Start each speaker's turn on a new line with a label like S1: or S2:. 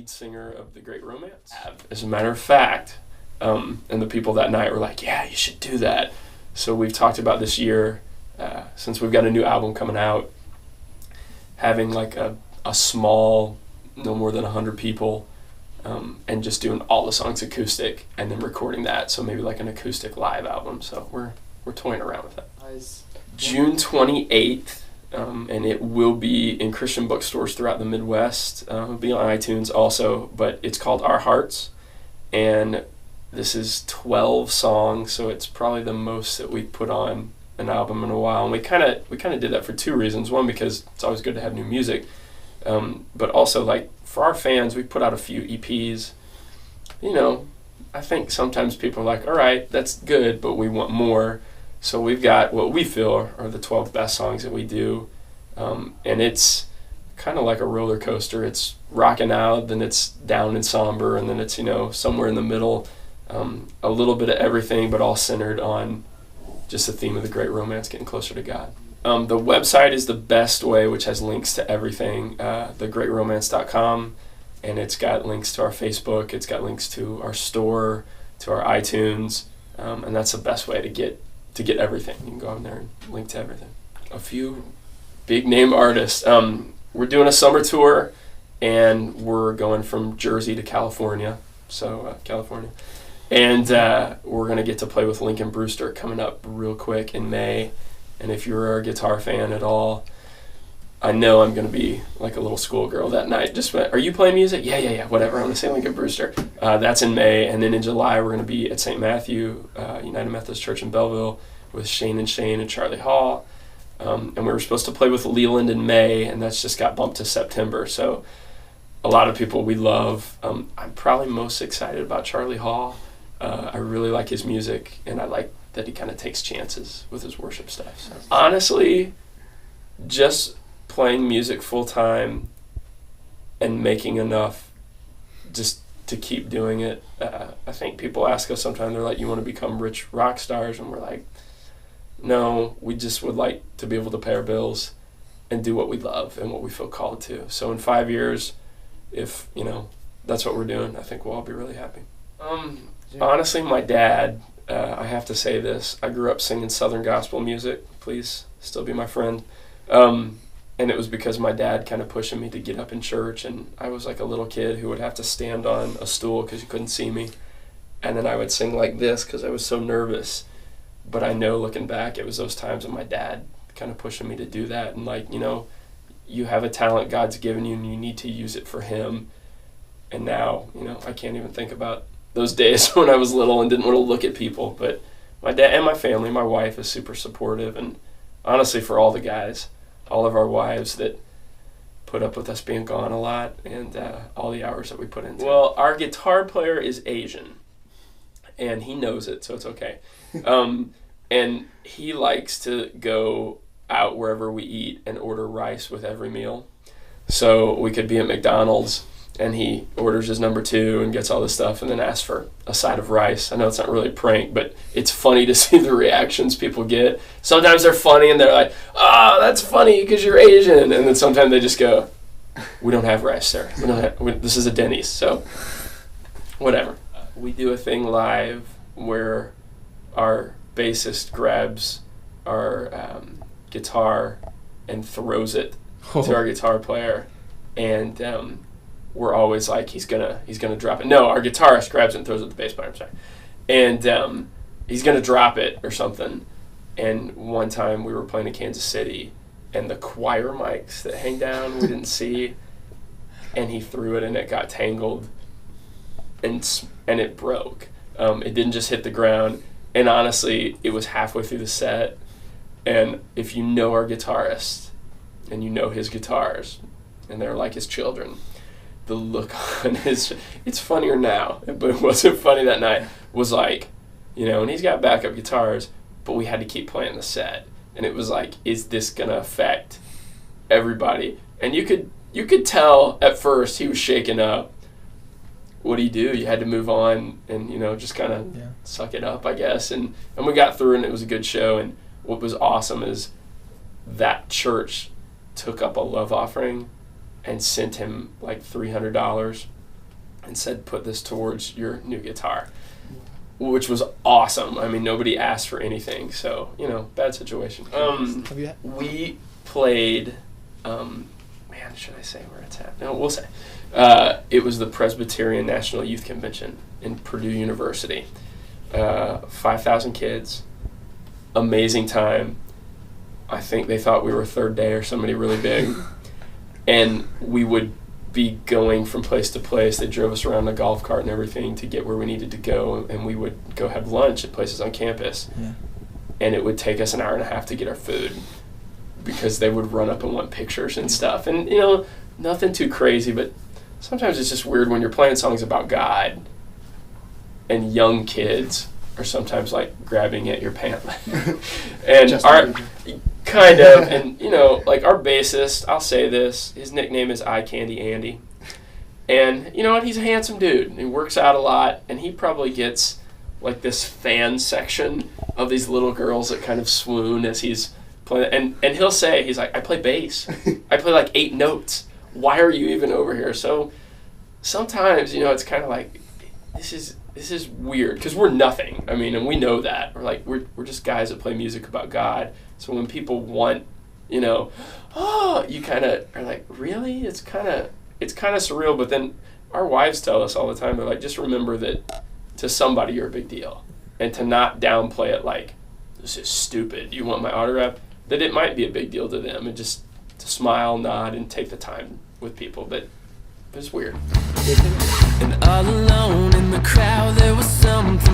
S1: lead singer of The Great Romance. As a matter of fact, and the people that night were like, yeah, you should do that. So we've talked about this year, since we've got a new album coming out, having like a small, no more than 100 people, and just doing all the songs acoustic and then recording that. So maybe like an acoustic live album. So we're toying around with that.
S2: Nice.
S1: June 28th, and it will be in Christian bookstores throughout the Midwest. It'll be on iTunes also, but it's called Our Hearts. And this is 12 songs, so it's probably the most that we've put on an album in a while. And we kind of did that for two reasons. One, because it's always good to have new music, but also like for our fans, we put out a few EPs. I think sometimes people are like, all right, that's good, but we want more. So we've got what we feel are the 12 best songs that we do, and it's kind of like a roller coaster. It's rocking out, then it's down and somber, and then it's somewhere in the middle, a little bit of everything, but all centered on just the theme of the Great Romance, getting closer to God. The website is the best way, which has links to everything, thegreatromance.com, and it's got links to our Facebook, it's got links to our store, to our iTunes, and that's the best way to get everything. You can go on there and link to everything. A few big name artists. We're doing a summer tour, and we're going from Jersey to California. California. And we're going to get to play with Lincoln Brewster coming up real quick in May. And if you're a guitar fan at all, I know I'm going to be like a little schoolgirl that night. Just, are you playing music? Yeah, whatever. I'm going to say Lincoln Brewster. That's in May. And then in July, we're going to be at St. Matthew, United Methodist Church in Belleville, with Shane and Charlie Hall. And we were supposed to play with Leland in May, and that's just got bumped to September. So a lot of people we love. I'm probably most excited about Charlie Hall. I really like his music, and I like that he kind of takes chances with his worship stuff. So honestly, just playing music full time and making enough just to keep doing it. I think people ask us sometimes, they're like, you want to become rich rock stars? And we're like, no, we just would like to be able to pay our bills and do what we love and what we feel called to. So in 5 years, if that's what we're doing, I think we'll all be really happy. Honestly, my dad, I have to say this, I grew up singing Southern gospel music. Please still be my friend. And it was because my dad kind of pushing me to get up in church, and I was like a little kid who would have to stand on a stool because you couldn't see me, and then I would sing like this because I was so nervous. But I know looking back, it was those times of my dad kind of pushing me to do that, and like, you have a talent God's given you and you need to use it for him. And now, I can't even think about those days when I was little and didn't want to look at people. But my dad and my family, my wife is super supportive, and honestly for all the guys, all of our wives that put up with us being gone a lot, and all the hours that we put into. Well, our guitar player is Asian, and he knows it, so it's okay. And he likes to go out wherever we eat and order rice with every meal. So we could be at McDonald's, and he orders his number 2 and gets all this stuff and then asks for a side of rice. I know it's not really a prank, but it's funny to see the reactions people get. Sometimes they're funny and they're like, oh, that's funny because you're Asian. And then sometimes they just go, we don't have rice, sir. This is a Denny's, so whatever. We do a thing live where our bassist grabs our guitar and throws it to our guitar player, and we're always like, he's gonna drop it. No, our guitarist grabs it and throws it to the bass player, I'm sorry. And he's gonna drop it or something. And one time we were playing in Kansas City, and the choir mics that hang down we didn't see, and he threw it and it got tangled, and it broke. It didn't just hit the ground, and honestly, it was halfway through the set. And if you know our guitarist and you know his guitars, and they're like his children, the look on his, it's funnier now, but it wasn't funny that night, was like, and he's got backup guitars, but we had to keep playing the set. And it was like, is this going to affect everybody? And you could tell at first he was shaken up. What do? You had to move on and, just kind of suck it up, I guess. And we got through, and it was a good show. And what was awesome is that church took up a love offering and sent him like $300 and said, put this towards your new guitar, which was awesome. I mean, nobody asked for anything, so, bad situation. We played, should I say where it's at? No, we'll say. It was the Presbyterian National Youth Convention in Purdue University. 5,000 kids, amazing time. I think they thought we were Third Day or somebody really big. And we would be going from place to place. They drove us around a golf cart and everything to get where we needed to go, and we would go have lunch at places on campus. Yeah. And it would take us an hour and a half to get our food because they would run up and want pictures and stuff. And, nothing too crazy, but sometimes it's just weird when you're playing songs about God and young kids are sometimes like grabbing at your pant leg. And kind of, and like our bassist, I'll say this, his nickname is Eye Candy Andy. And he's a handsome dude. He works out a lot, and he probably gets like this fan section of these little girls that kind of swoon as he's playing. And he'll say, he's like, I play bass. I play like 8 notes. Why are you even over here? So sometimes, it's kind of like, this is weird because we're nothing. I mean, and we know that. We're just guys that play music about God. So when people want, you kind of are like, really? It's kind of surreal. But then our wives tell us all the time, they're like, just remember that to somebody you're a big deal, and to not downplay it like, this is stupid. You want my autograph? That it might be a big deal to them, and just to smile, nod, and take the time with people. But it's weird.
S2: And all alone in the crowd, there was something